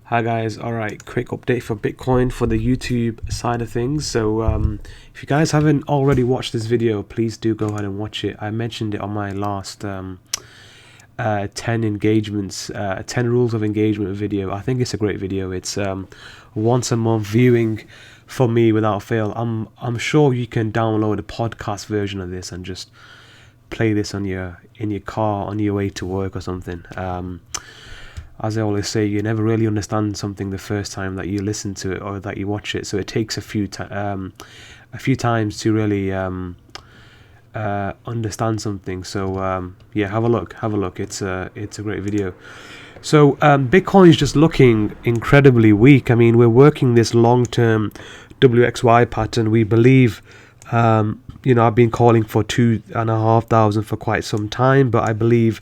Hi guys, alright, quick update for Bitcoin for the YouTube side of things. So if you guys haven't already watched this video, please do go ahead and watch it. I mentioned it on my last 10 engagements, 10 rules of engagement video. I think it's a great video. It's once a month viewing for me without fail. I'm sure you can download a podcast version of this and just play this in your car on your way to work or something. As I always say, you never really understand something the first time that you listen to it or that you watch it. So it takes a few times to really understand something. So yeah, have a look. It's a great video. So Bitcoin is just looking incredibly weak. I mean, we're working this long-term WXY pattern. We believe, I've been calling for 2,500 for quite some time, but I believe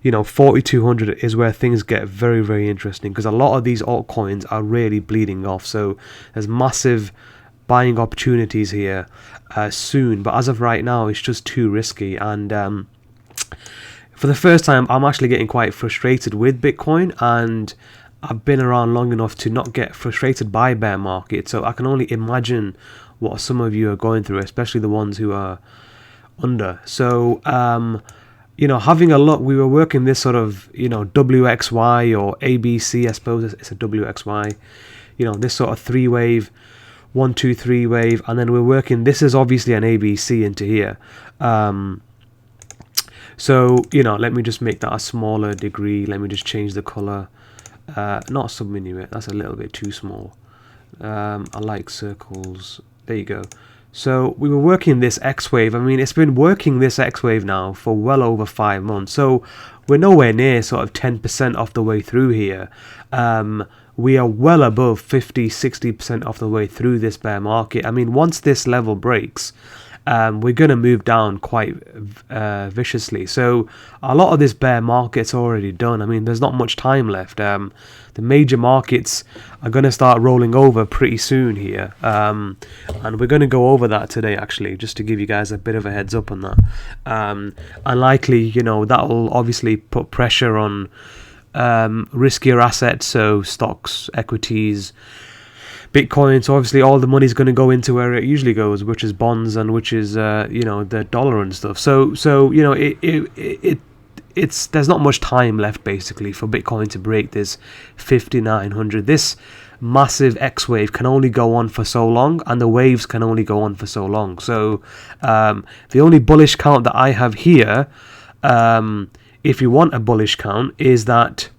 4,200 is where things get very, very interesting, because a lot of these altcoins are really bleeding off. So there's massive buying opportunities here soon, but as of right now, it's just too risky. And for the first time, I'm actually getting quite frustrated with Bitcoin, and I've been around long enough to not get frustrated by bear market. So I can only imagine what some of you are going through, especially the ones who are under. So having a look, we were working this sort of, WXY or ABC, I suppose it's a WXY, this sort of 3-wave, 1, 2, 3 wave, and then we're working, this is obviously an ABC into here. So, let me just make that a smaller degree. Let me just change the color, not subminimate, that's a little bit too small. I like circles, there you go. So we were working this X wave. I mean, it's been working this X wave now for well over 5 months. So we're nowhere near sort of 10% off the way through here. We are well above 50-60% off the way through this bear market. I mean, once this level breaks, we're going to move down quite viciously. So a lot of this bear market's already done. I mean, there's not much time left. The major markets are going to start rolling over pretty soon here. And we're going to go over that today, actually, just to give you guys a bit of a heads up on that. And likely, that will obviously put pressure on riskier assets, so stocks, equities, Bitcoin. So obviously all the money is going to go into where it usually goes, which is bonds and which is the dollar and stuff. So it's there's not much time left basically for Bitcoin to break this 5,900. This massive X wave can only go on for so long, and the waves can only go on for so long. So the only bullish count that I have here, if you want a bullish count, is that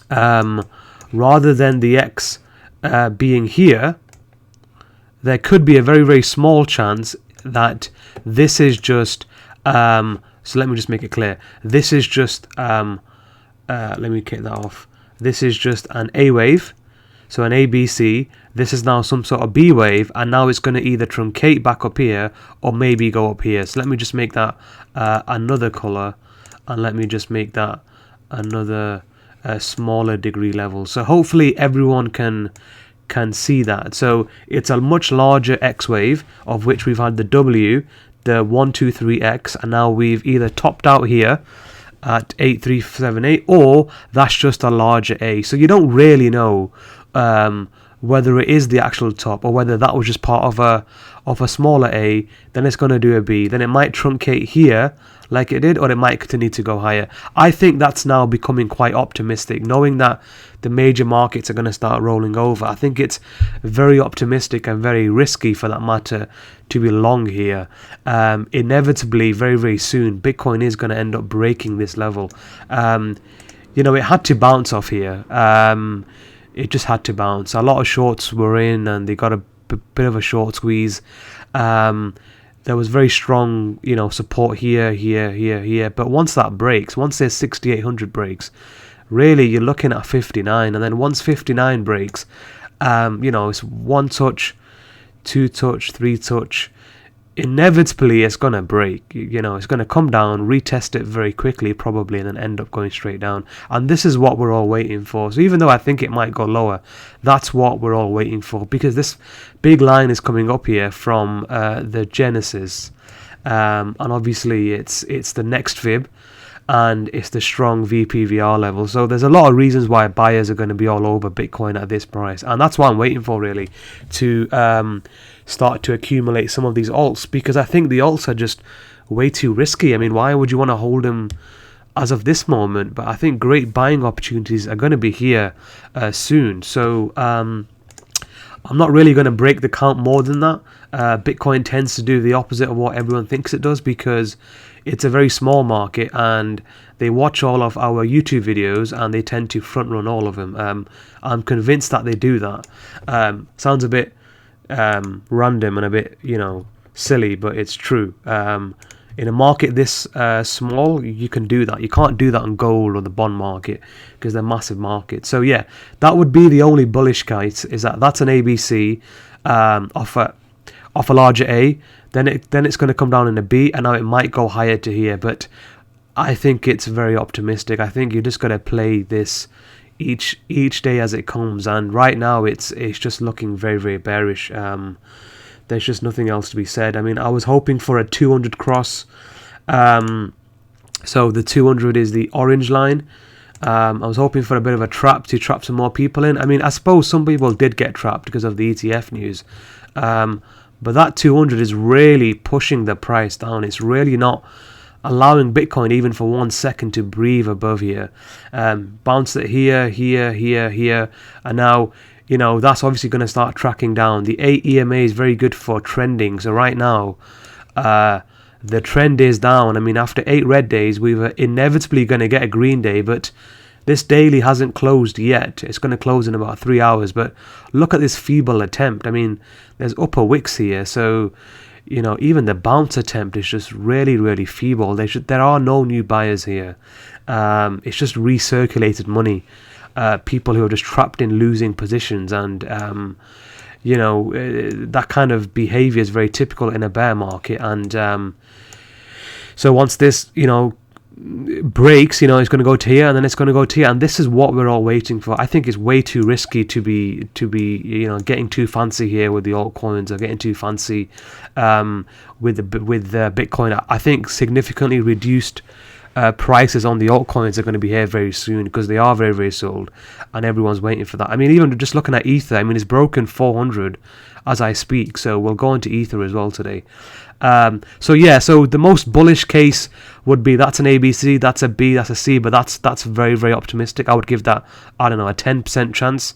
rather than the X being here, there could be a very, very small chance that this is just so let me just make it clear, this is just let me get that off, this is just an A wave, so an ABC. This is now some sort of B wave, and now it's going to either truncate back up here or maybe go up here. So let me just make that another color, and let me just make that another smaller degree level, so hopefully everyone can see that. So it's a much larger X wave, of which we've had the W, the 1, 2, 3X, and now we've either topped out here at 8378, or that's just a larger A. So you don't really know whether it is the actual top or whether that was just part of a smaller A. Then it's going to do a B, then it might truncate here like it did, or it might continue to go higher. I think that's now becoming quite optimistic, knowing that the major markets are going to start rolling over. I think it's very optimistic and very risky, for that matter, to be long here. Inevitably, very, very soon, Bitcoin is going to end up breaking this level. It had to bounce off here. It just had to bounce. A lot of shorts were in, and they got a bit of a short squeeze. There was very strong, support here. But once that breaks, once there's 6,800 breaks, really you're looking at 59. And then once 59 breaks, it's 1 touch, 2 touch, 3 touch. Inevitably, it's going to break. It's going to come down, retest it very quickly, probably, and then end up going straight down. And this is what we're all waiting for. So even though I think it might go lower, that's what we're all waiting for, because this big line is coming up here from the Genesis. And obviously, it's the next fib. and it's the strong VPVR level. So there's a lot of reasons why buyers are going to be all over Bitcoin at this price, and that's what I'm waiting for, really, to start to accumulate some of these alts, because I think the alts are just way too risky. I mean, why would you want to hold them as of this moment? But I think great buying opportunities are going to be here soon. So I'm not really going to break the count more than that. Bitcoin tends to do the opposite of what everyone thinks it does, because it's a very small market and they watch all of our YouTube videos and they tend to front run all of them. I'm convinced that they do that. Sounds a bit random and a bit, silly, but it's true. In a market this small, you can do that. You can't do that on gold or the bond market because they're massive markets. So yeah, that would be the only bullish case, is that's an ABC off a larger A. Then it's going to come down in a B, and now it might go higher to here. But I think it's very optimistic. I think you just got to play this each day as it comes. And right now it's just looking very, very bearish. There's just nothing else to be said. I mean, I was hoping for a 200 cross. So the 200 is the orange line. I was hoping for a bit of a trap to trap some more people in. I mean, I suppose some people did get trapped because of the ETF news. But that 200 is really pushing the price down. It's really not allowing Bitcoin even for 1 second to breathe above here. Bounced it here, and now, that's obviously going to start tracking down. The 8 EMA is very good for trending. So right now, the trend is down. I mean, after 8 red days, we were inevitably going to get a green day, but this daily hasn't closed yet. It's going to close in about 3 hours. But look at this feeble attempt. I mean, there's upper wicks here. So, even the bounce attempt is just really, really feeble. There are no new buyers here. It's just recirculated money. People who are just trapped in losing positions. And, that kind of behavior is very typical in a bear market. And so once this, breaks, it's going to go to here, and then it's going to go to here, and this is what we're all waiting for. I think it's way too risky to be getting too fancy here with the altcoins, or getting too fancy with Bitcoin. I think significantly reduced prices on the altcoins are going to be here very soon, because they are very, very sold, and everyone's waiting for that. I mean, even just looking at Ether, I mean, it's broken 400 as I speak, so we'll go into Ether as well today. So the most bullish case would be that's an ABC, that's a B, that's a C, but that's very, very optimistic. I would give that, I don't know, a 10% chance.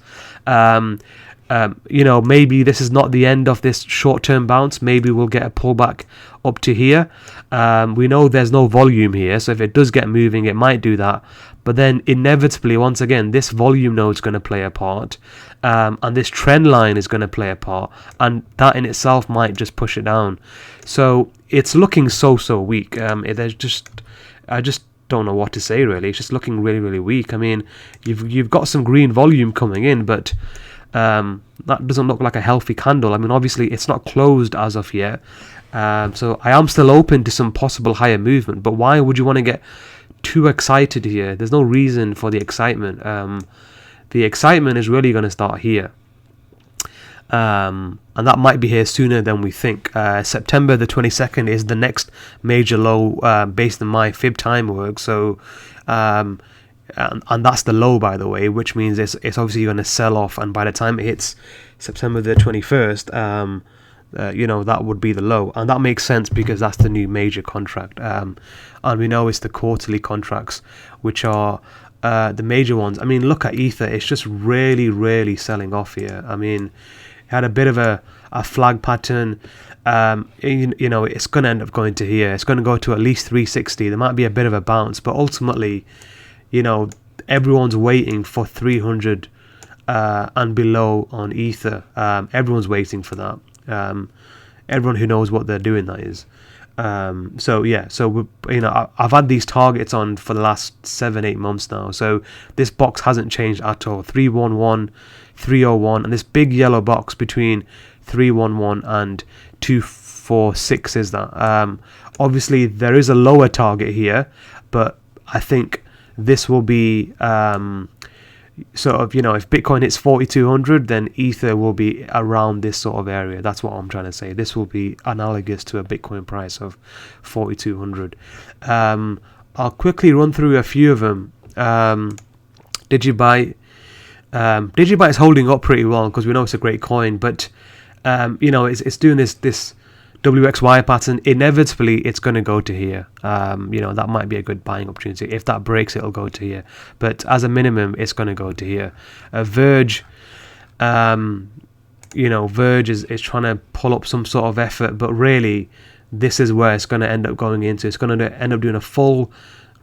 Maybe this is not the end of this short-term bounce. Maybe we'll get a pullback up to here. We know there's no volume here, so if it does get moving, it might do that. But then inevitably, once again, this volume node is going to play a part, and this trend line is going to play a part, and that in itself might just push it down. So it's looking so weak. I just don't know what to say, really. It's just looking really, really weak. I mean, you've got some green volume coming in, but that doesn't look like a healthy candle. I mean, obviously it's not closed as of yet, so I am still open to some possible higher movement. But why would you want to get too excited here? There's no reason for the excitement. The excitement is really going to start here, and that might be here sooner than we think. September the 22nd is the next major low, based on my fib time work. So and that's the low, by the way, which means it's obviously going to sell off, and by the time it hits September the 21st, that would be the low, and that makes sense because that's the new major contract, and we know it's the quarterly contracts which are the major ones. I mean, look at Ether. It's just really, really selling off here. I mean, it had a bit of a flag pattern. It's going to end up going to here. It's going to go to at least 360. There might be a bit of a bounce, but ultimately, everyone's waiting for 300 and below on Ether. Everyone's waiting for that. Everyone who knows what they're doing, that is. I've had these targets on for the last 7-8 months now. So this box hasn't changed at all. 311, 301, and this big yellow box between 311 and 246 is that. Obviously, there is a lower target here, but I think this will be if Bitcoin hits 4,200, then Ether will be around this sort of area. That's what I'm trying to say. This will be analogous to a Bitcoin price of 4,200. I'll quickly run through a few of them. Digibyte. Digibyte is holding up pretty well because we know it's a great coin, but it's doing this WXY pattern. Inevitably, it's going to go to here. That might be a good buying opportunity. If that breaks, it'll go to here. But as a minimum, it's going to go to here. Verge, Verge is trying to pull up some sort of effort, but really, this is where it's going to end up going into. It's going to end up doing a full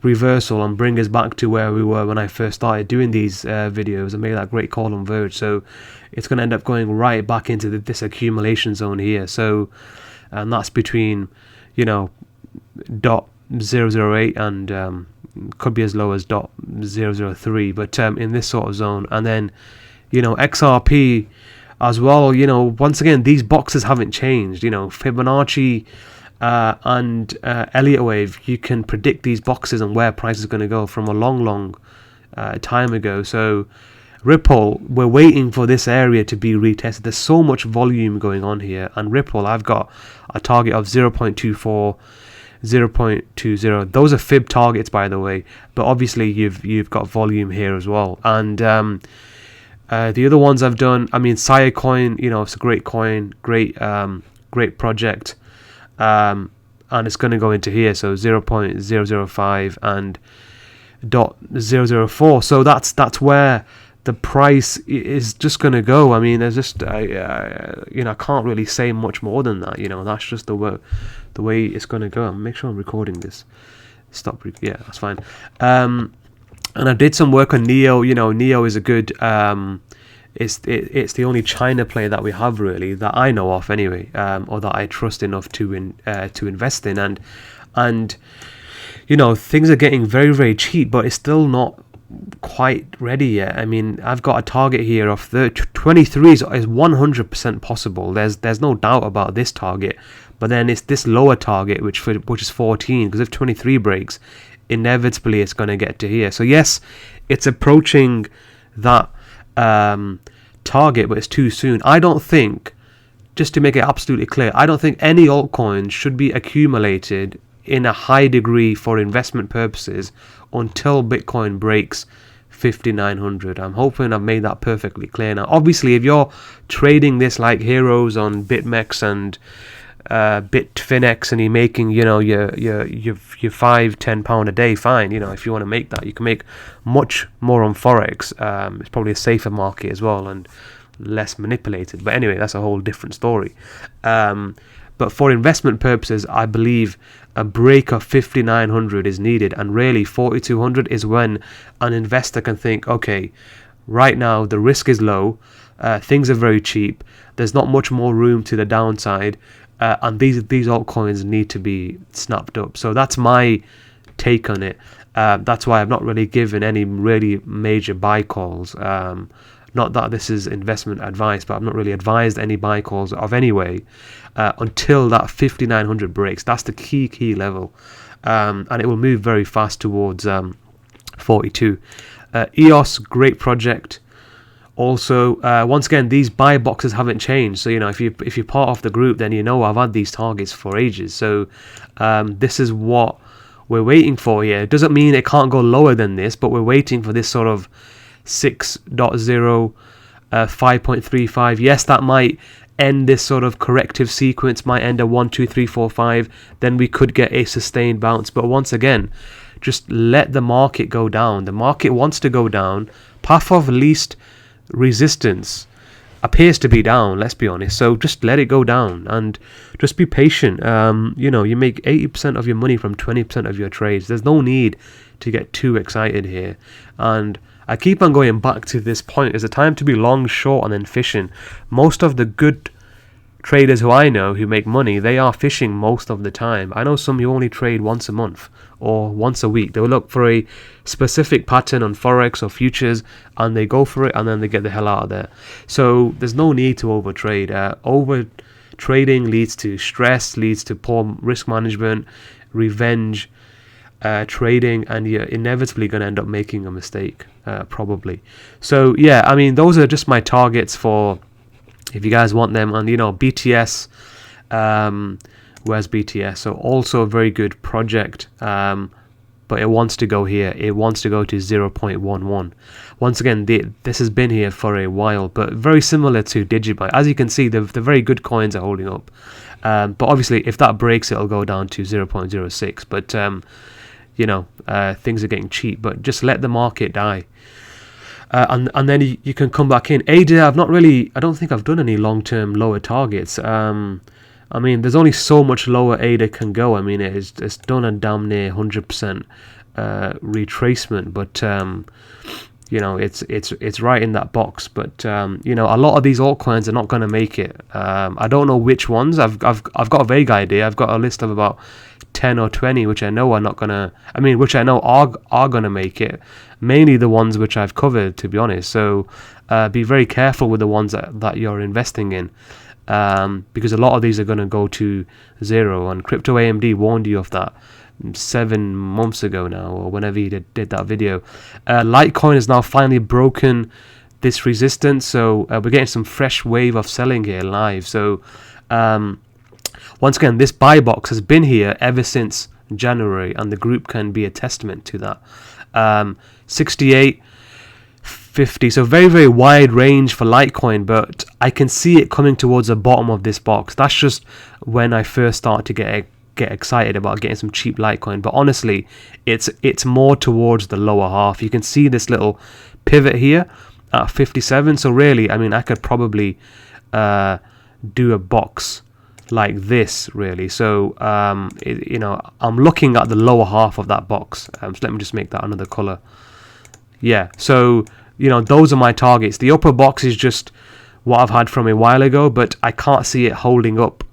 reversal and bring us back to where we were when I first started doing these videos and made that great call on Verge. So it's going to end up going right back into this accumulation zone here. So, and that's between, .008 and could be as low as .003, but in this sort of zone. And then, XRP as well. Once again, these boxes haven't changed. Fibonacci and Elliott wave, you can predict these boxes and where price is going to go from a long time ago. So Ripple, we're waiting for this area to be retested. There's so much volume going on here, and Ripple, I've got a target of 0.24, 0.20. Those are fib targets, by the way, but obviously you've got volume here as well. And the other ones I've done, Siacoin, it's a great coin, great project. And it's going to go into here, so 0.005 and .004. So that's where the price is just going to go. There's just I can't really say much more than that. That's just the way it's going to go. Make sure I'm recording this. Yeah, that's fine. And I did some work on Neo. Neo is a good. It's the only China play that we have really that I know of anyway, or that I trust enough to invest in, and things are getting very, very cheap, but it's still not quite ready yet. I've got a target here of 23 is 100% possible. There's no doubt about this target, but then it's this lower target which is 14, because if 23 breaks, inevitably it's going to get to here. So yes, it's approaching that target, but it's too soon. I don't think, just to make it absolutely clear, I don't think any altcoins should be accumulated in a high degree for investment purposes until Bitcoin breaks 5,900. I'm hoping I've made that perfectly clear. Now obviously, if you're trading this like heroes on BitMEX and Bitfinex, and you're making your £5-10 a day, fine. If you want to make that, you can make much more on Forex. It's probably a safer market as well and less manipulated, but anyway, that's a whole different story. But for investment purposes, I believe a break of 5,900 is needed, and really 4,200 is when an investor can think, okay, right now the risk is low, things are very cheap, there's not much more room to the downside, and these altcoins need to be snapped up. So that's my take on it. That's why I've not really given any really major buy calls. Not that this is investment advice, but I've not really advised any buy calls of any way until that 5,900 breaks. That's the key level, and it will move very fast towards 42. EOS, great project. Also, once again, these buy boxes haven't changed. So if you're part of the group, then I've had these targets for ages. So this is what we're waiting for here. It doesn't mean it can't go lower than this, but we're waiting for this sort of 6.0, 5.35. Yes, that might end this sort of corrective sequence, might end at 1, 2, 3, 4, 5. Then we could get a sustained bounce. But once again, just let the market go down. The market wants to go down. Path of least resistance appears to be down, let's be honest. So just let it go down and just be patient. You make 80% of your money from 20% of your trades. There's no need to get too excited here. And I keep on going back to this point. It's a time to be long, short, and then fishing. Most of the good traders who I know who make money, they are fishing most of the time. I know some who only trade once a month or once a week. They will look for a specific pattern on Forex or futures, and they go for it, and then they get the hell out of there. So there's no need to overtrade. Over trading leads to stress, leads to poor risk management, revenge trading, and you're inevitably going to end up making a mistake, probably. So yeah, those are just my targets for if you guys want them. And BTS, where's BTS? So also a very good project. but it wants to go here. It wants to go to 0.11. Once again, this has been here for a while, but very similar to Digibyte. As you can see, the very good coins are holding up. But obviously, if that breaks, it'll go down to 0.06. But you know, things are getting cheap. But just let the market die, and then you can come back in. ADA, I don't think I've done any long-term lower targets. I mean, there's only so much lower ADA can go. I mean, it's done a damn near 100% retracement, but you know, it's right in that box. But you know, a lot of these altcoins are not going to make it. I don't know which ones. I've got a vague idea. I've got a list of about 10 or 20 which I know are not gonna. I mean, which I know are gonna make it. Mainly the ones which I've covered, to be honest. So be very careful with the ones that you're investing in. Because a lot of these are going to go to zero, and Crypto AMD warned you of that 7 months ago now, or whenever he did that video. Litecoin has now finally broken this resistance, so we're getting some fresh wave of selling here live. So once again, this buy box has been here ever since January, and the group can be a testament to that. 68, 50, so very, very wide range for Litecoin, but I can see it coming towards the bottom of this box. That's just when I first started to get excited about getting some cheap Litecoin. But honestly, it's more towards the lower half. You can see this little pivot here at 57. So really, I mean, I could probably do a box like this, really. So you know, I'm looking at the lower half of that box. So let me just make that another color. Yeah, so you know, those are my targets. The upper box is just what I've had from a while ago, but I can't see it holding up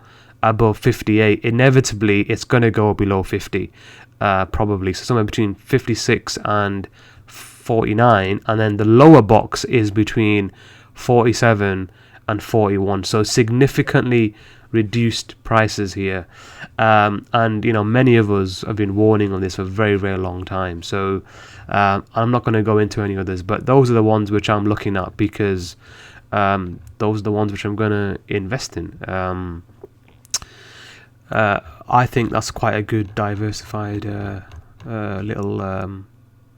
above 58. Inevitably, it's going to go below 50, probably. So somewhere between 56 and 49. And then the lower box is between 47 and 41. So significantly reduced prices here. And, you know, many of us have been warning on this for a very, very long time. So I'm not going to go into any others, but those are the ones which I'm looking at, because those are the ones which I'm going to invest in. I think that's quite a good diversified little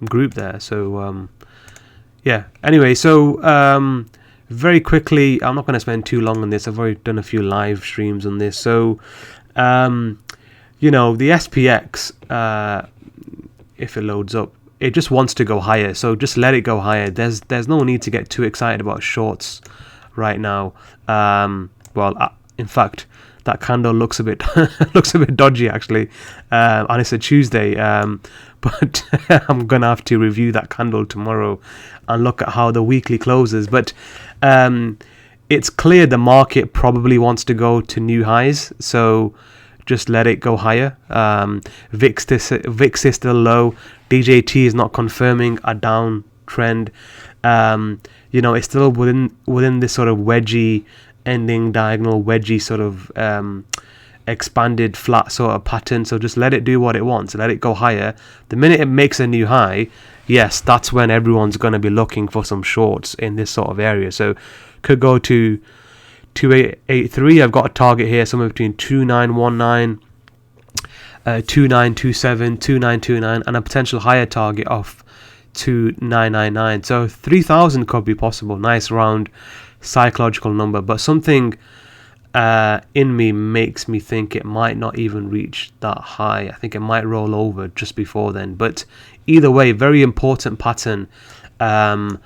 group there. So yeah, anyway, so very quickly, I'm not going to spend too long on this. I've already done a few live streams on this. So you know, the SPX, if it loads up, it just wants to go higher, so just let it go higher. There's no need to get too excited about shorts right now. Well, in fact, that candle looks a bit dodgy actually, and it's a Tuesday. But I'm gonna have to review that candle tomorrow and look at how the weekly closes. But it's clear the market probably wants to go to new highs, so just let it go higher. VIX is still low. DJT is not confirming a downtrend. You know, it's still within this sort of wedgy ending, diagonal wedgy sort of expanded flat sort of pattern. So just let it do what it wants. Let it go higher. The minute it makes a new high, yes, that's when everyone's going to be looking for some shorts in this sort of area. So could go to 2883. I've got a target here somewhere between 2919, 2927, 2929, and a potential higher target of 2999. So 3000 could be possible. Nice round psychological number, but something in me makes me think it might not even reach that high. I think it might roll over just before then. But either way, very important pattern to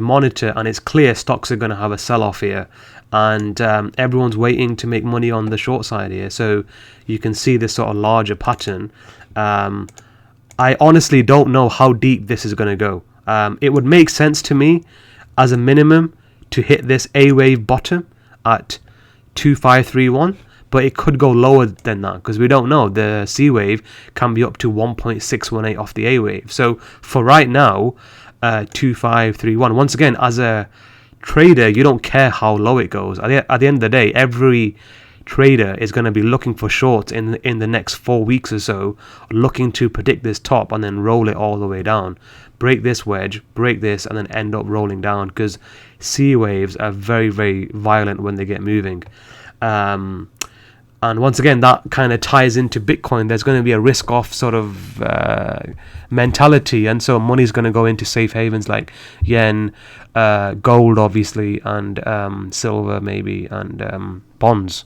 monitor, and it's clear stocks are going to have a sell-off here, and everyone's waiting to make money on the short side here. So you can see this sort of larger pattern. I honestly don't know how deep this is going to go. It would make sense to me as a minimum to hit this A wave bottom at 2531, but it could go lower than that because we don't know. The C wave can be up to 1.618 off the A wave. So for right now, 2531. Once again, as a trader, you don't care how low it goes. At the end of the day, every trader is going to be looking for shorts in the next 4 weeks or so, looking to predict this top and then roll it all the way down, break this wedge, break this, and then end up rolling down, because C waves are very, very violent when they get moving. And once again, that kind of ties into Bitcoin. There's going to be a risk-off sort of mentality, and so money's going to go into safe havens like yen, gold, obviously, and silver, maybe, and bonds.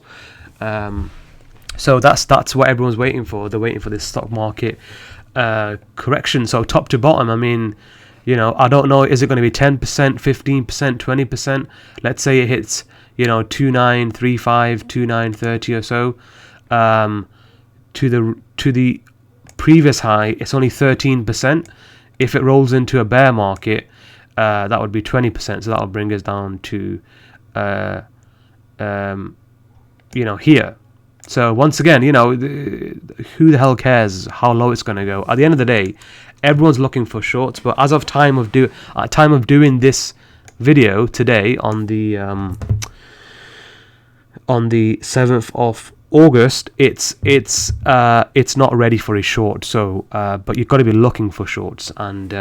So that's what everyone's waiting for. They're waiting for this stock market correction. So top to bottom, I mean, you know, I don't know, is it going to be 10%, 15%, 20%? Let's say it hits, you know, 2935, 2930 or so. To the previous high, it's only 13%. If it rolls into a bear market, that would be 20%. So that'll bring us down to, you know, here. So once again, you know, who the hell cares how low it's going to go? At the end of the day, everyone's looking for shorts. But as of time of doing this video today on the 7th of August, it's not ready for a short. So, but you've got to be looking for shorts, and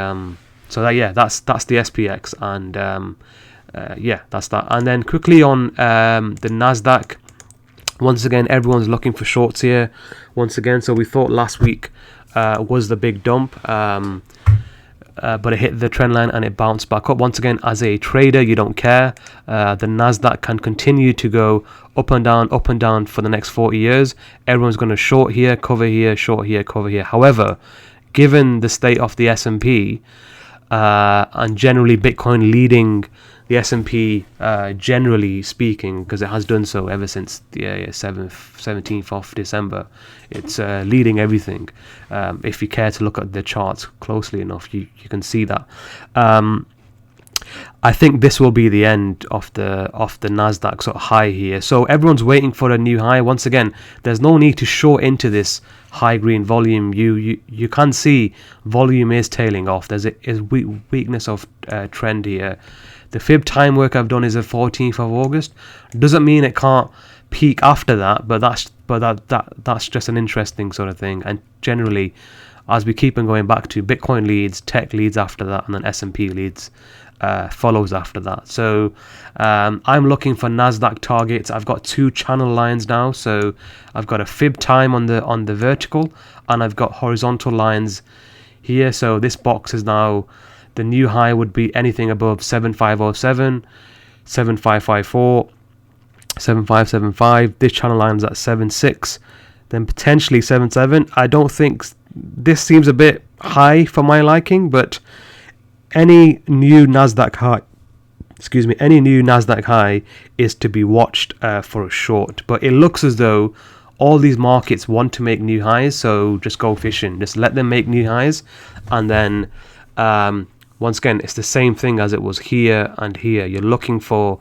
so that, yeah, that's the SPX, and yeah, that's that. And then quickly on the Nasdaq. Once again, everyone's looking for shorts here. Once again, so we thought last week was the big dump, but it hit the trend line and it bounced back up. Once again, as a trader, you don't care. The Nasdaq can continue to go up and down for the next 40 years. Everyone's going to short here, cover here, short here, cover here. However, given the state of the S&P and generally Bitcoin leading the S&P, generally speaking, because it has done so ever since the 17th of December, it's leading everything. If you care to look at the charts closely enough, you can see that. I think this will be the end of the Nasdaq sort of high here. So everyone's waiting for a new high. Once again, there's no need to short into this high green volume. You can see volume is tailing off. There's a weakness of trend here. The fib time work I've done is the 14th of August. Doesn't mean it can't peak after that, but that's just an interesting sort of thing. And generally, as we keep on going back to, Bitcoin leads, tech leads after that, and then S&P leads, follows after that. So I'm looking for Nasdaq targets. I've got 2 channel lines now. So I've got a fib time on the vertical, and I've got horizontal lines here. So this box is now, the new high would be anything above 7507, 7554, 7575. This channel line is at 76, then potentially 77. I don't think this seems a bit high for my liking, but any new Nasdaq high is to be watched for a short. But it looks as though all these markets want to make new highs, so just go fishing. Just let them make new highs, and then once again, it's the same thing as it was here and here. You're looking for,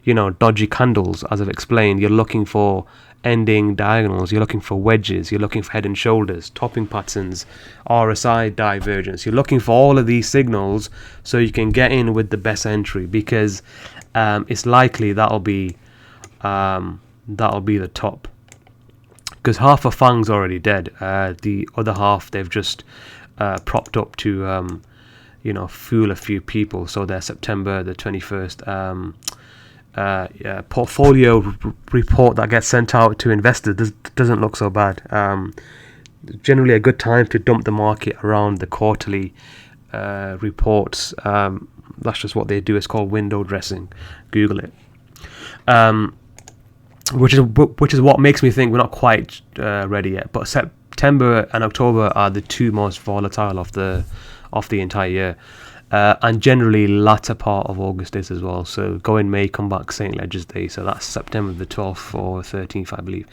you know, dodgy candles, as I've explained. You're looking for ending diagonals. You're looking for wedges. You're looking for head and shoulders, topping patterns, RSI divergence. You're looking for all of these signals so you can get in with the best entry, because it's likely that'll be the top. Because half of Fang's already dead. The other half they've just propped up to you know, fool a few people. So their September the 21st portfolio report that gets sent out to investors doesn't look so bad. Generally a good time to dump the market around the quarterly reports. That's just what they do. It's called window dressing. Google it. Which is what makes me think we're not quite ready yet. But September and October are the 2 most volatile of the entire year, and generally latter part of August is as well. So go in May, come back St. Leger's Day, so that's September the 12th or 13th, I believe.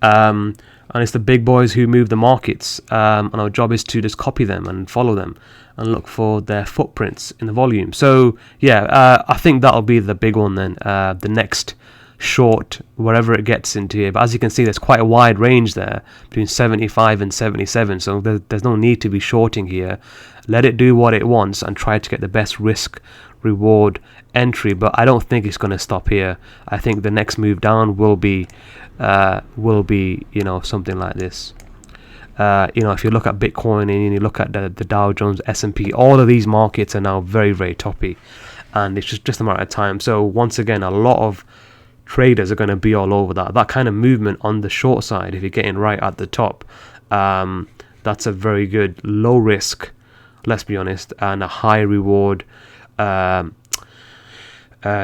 And it's the big boys who move the markets, and our job is to just copy them and follow them and look for their footprints in the volume. So yeah, I think that'll be the big one then, the next short, wherever it gets into here. But as you can see, there's quite a wide range there between 75 and 77, so there's no need to be shorting here. Let it do what it wants and try to get the best risk reward entry. But I don't think it's going to stop here. I think the next move down will be you know, something like this. You know, if you look at Bitcoin and you look at the Dow Jones, S&P, all of these markets are now very, very toppy, and it's just a matter of time. So once again, a lot of traders are going to be all over that. That kind of movement on the short side, if you're getting right at the top, that's a very good low risk, let's be honest, and a high reward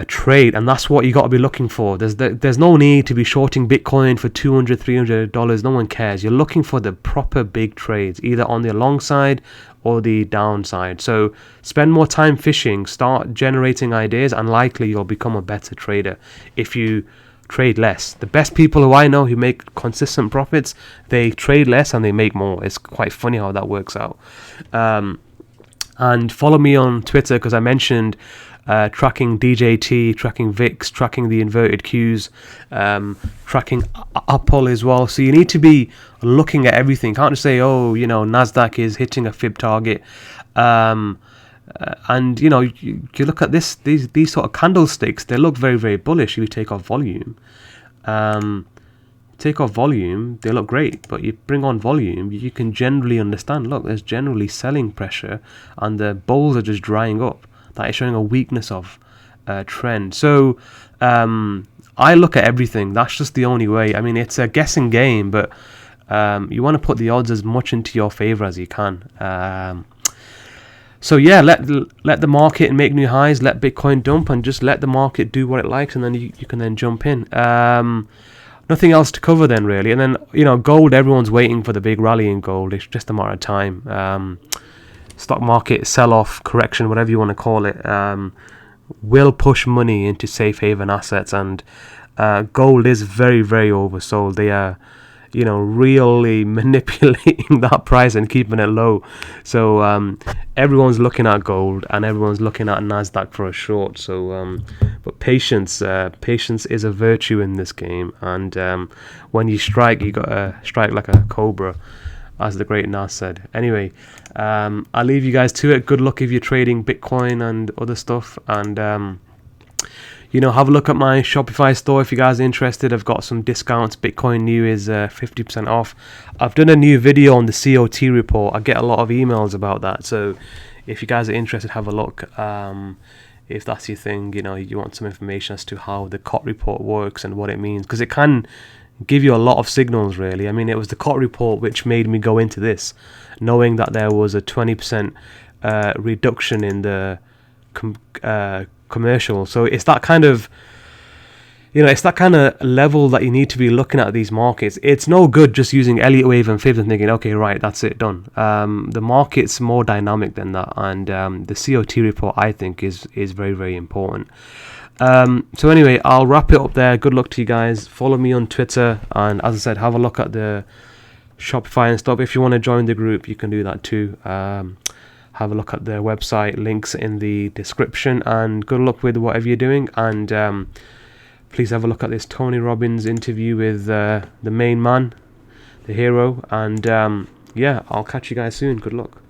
trade, and that's what you got to be looking for. There's no need to be shorting Bitcoin for $200-$300. No one cares. You're looking for the proper big trades, either on the long side or the downside. So spend more time fishing, start generating ideas, and likely you'll become a better trader if you trade less. The best people who I know who make consistent profits, they trade less and they make more. It's quite funny how that works out. And follow me on Twitter, because I mentioned tracking DJT, tracking VIX, tracking the inverted Qs, tracking Apple as well. So you need to be looking at everything. You can't just say, oh, you know, Nasdaq is hitting a fib target. And you know, you look at these sort of candlesticks, they look very, very bullish if you take off volume. They look great, but you bring on volume, you can generally understand, look, there's generally selling pressure and the bulls are just drying up. That is showing a weakness of trend. So I look at everything. That's just the only way. I mean, it's a guessing game, but you want to put the odds as much into your favor as you can. So yeah, let the market make new highs, let Bitcoin dump, and just let the market do what it likes, and then you can then jump in. Nothing else to cover then, really. And then, you know, gold, everyone's waiting for the big rally in gold. It's just a matter of time. Stock market sell-off, correction, whatever you want to call it, will push money into safe haven assets, and gold is very, very oversold. They are, you know, really manipulating that price and keeping it low. So everyone's looking at gold and everyone's looking at Nasdaq for a short. So but patience is a virtue in this game, and when you strike, you got to strike like a cobra, as the great Nas said. Anyway, I'll leave you guys to it. Good luck if you're trading Bitcoin and other stuff, and you know, have a look at my Shopify store if you guys are interested. I've got some discounts. Bitcoin New is 50% off. I've done a new video on the COT report. I get a lot of emails about that, so if you guys are interested, have a look. If that's your thing, you know, you want some information as to how the COT report works and what it means, because it can give you a lot of signals, really. I mean, it was the COT report which made me go into this, knowing that there was a 20% reduction in the commercial. So it's that kind of, you know, it's that kind of level that you need to be looking at these markets. It's no good just using Elliott wave and fibs and thinking, okay, right, that's it, done. The market's more dynamic than that, and the COT report, I think, is very, very important. So anyway, I'll wrap it up there. Good luck to you guys. Follow me on Twitter, and as I said, have a look at the Shopify and stuff. If you want to join the group, you can do that too. Have a look at their website, links in the description, and good luck with whatever you're doing. And please have a look at this Tony Robbins interview with the main man, the hero, and yeah, I'll catch you guys soon. Good luck.